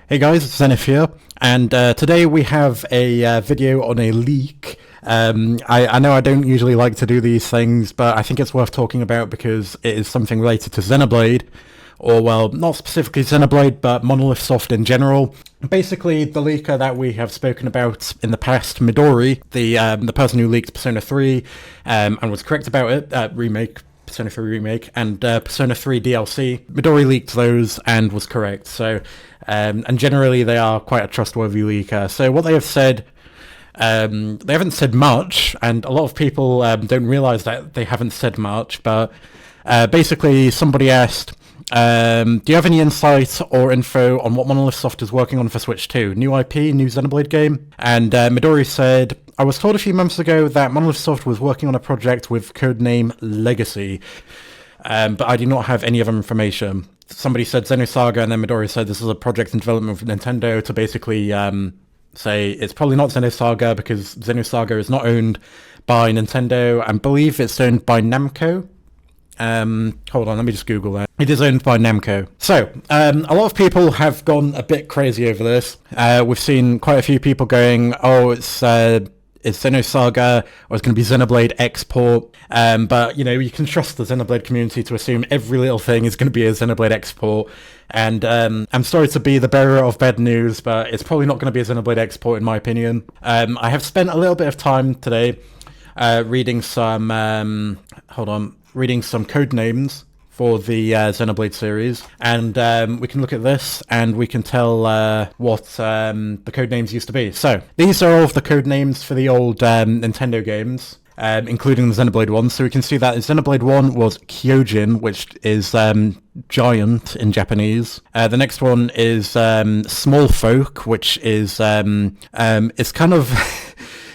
Hey guys, it's Xenith here, and today we have a video on a leak. I know I don't usually like to do these things, but I think it's worth talking about because it is something related to Xenoblade, or well, not specifically Xenoblade, but MONOLITHSOFT in general. Basically, the leaker that we have spoken about in the past, Midori, the person who leaked Persona 3 and was correct about it, remake. Persona 3 Remake and Persona 3 DLC. Midori leaked those and was correct. So, and generally they are quite a trustworthy leaker. So what they have said, they haven't said much, and a lot of people don't realise that they haven't said much. But basically, somebody asked, do you have any insight or info on what MONOLITHSOFT is working on for Switch 2? New IP, new Xenoblade game? And Midori said, I was told a few months ago that MONOLITHSOFT was working on a project with codename Legacy, but I do not have any other information. Somebody said Xenosaga, and then Midori said this is a project in development with Nintendo to basically say it's probably not Xenosaga because Xenosaga is not owned by Nintendo. I believe it's owned by Namco. Hold on, let me just Google that. It is owned by Namco. So, a lot of people have gone a bit crazy over this. We've seen quite a few people going, oh, it's Xenosaga, or it's going to be Xenoblade export. But, you know, you can trust the Xenoblade community to assume every little thing is going to be a Xenoblade export. And I'm sorry to be the bearer of bad news, but it's probably not going to be a Xenoblade export in my opinion. I have spent a little bit of time today reading some, reading some code names for the Xenoblade series, and we can look at this and we can tell what the code names used to be. So these are all of the code names for the old Nintendo games, including the Xenoblade one. So we can see that Xenoblade 1 was Kyojin, which is giant in Japanese. The next one is Small Folk, which is it's kind of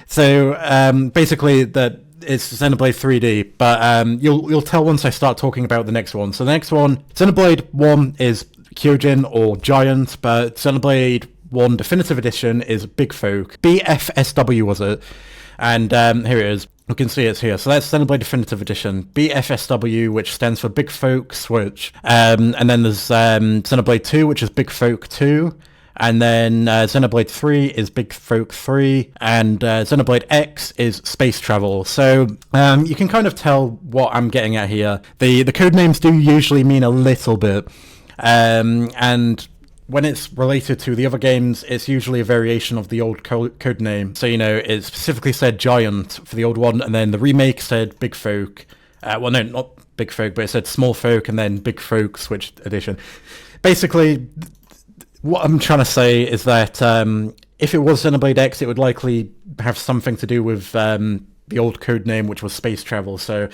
so basically that it's Xenoblade 3D, but you'll tell once I start talking about the next one. So the next one, Xenoblade 1 is Kyojin or Giant, but Xenoblade 1 Definitive Edition is Big Folk. BFSW was it, and here it is. You can see it's here. So that's Xenoblade Definitive Edition. BFSW, which stands for Big Folk Switch. And then there's Xenoblade 2, which is Big Folk 2. And then Xenoblade 3 is Big Folk 3, and Xenoblade X is Space Travel. So you can kind of tell what I'm getting at here. The code names do usually mean a little bit, and when it's related to the other games, it's usually a variation of the old code name. So, you know, it specifically said Giant for the old one, and then the remake said Big Folk. Well, no, not Big Folk, but it said Small Folk, and then Big Folk Switch Edition. Basically, what I'm trying to say is that if it was Xenoblade X, it would likely have something to do with the old code name, which was Space Travel. So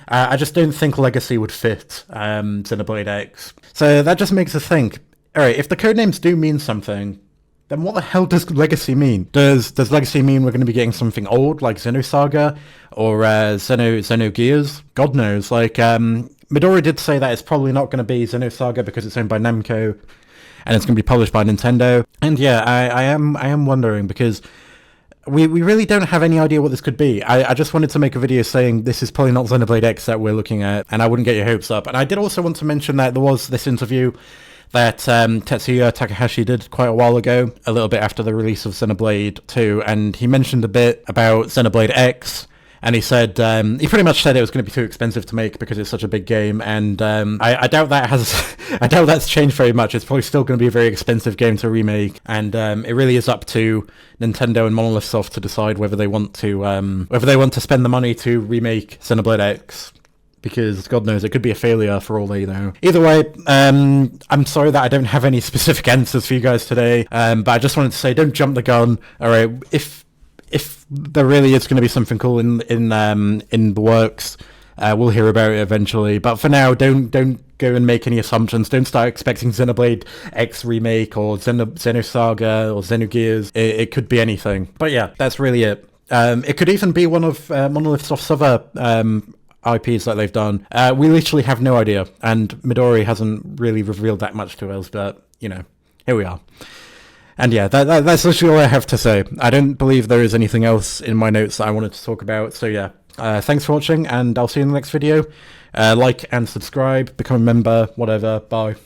I just don't think Legacy would fit Xenoblade X. So that just makes us think, alright, if the code names do mean something, then what the hell does Legacy mean? Does Legacy mean we're going to be getting something old, like Xenosaga, or Xenogears? God knows. Like, Midori did say that it's probably not going to be Xenosaga because it's owned by Namco, and it's going to be published by Nintendo. And yeah, I am wondering, because we really don't have any idea what this could be. I just wanted to make a video saying this is probably not Xenoblade X that we're looking at, and I wouldn't get your hopes up. And I did also want to mention that there was this interview that Tetsuya Takahashi did quite a while ago, a little bit after the release of Xenoblade 2, and he mentioned a bit about Xenoblade X. And he said, he pretty much said it was going to be too expensive to make because it's such a big game, and I doubt that I doubt that's changed very much. It's probably still going to be a very expensive game to remake, and it really is up to Nintendo and MONOLITHSOFT to decide whether they want to spend the money to remake Xenoblade X. Because God knows, it could be a failure for all they know. Either way, I'm sorry that I don't have any specific answers for you guys today, but I just wanted to say, don't jump the gun. All right, if there really is going to be something cool in the works, we'll hear about it eventually. But for now, don't go and make any assumptions. Don't start expecting Xenoblade X remake or Xenosaga or Xenogears. It could be anything. But yeah, that's really it. It could even be one of MONOLITHSOFT's other IPs that they've done. We literally have no idea, and Midori hasn't really revealed that much to us. But you know, here we are. And yeah, that's literally all I have to say. I don't believe there is anything else in my notes that I wanted to talk about. So yeah, thanks for watching, and I'll see you in the next video. Like and subscribe, become a member, whatever. Bye.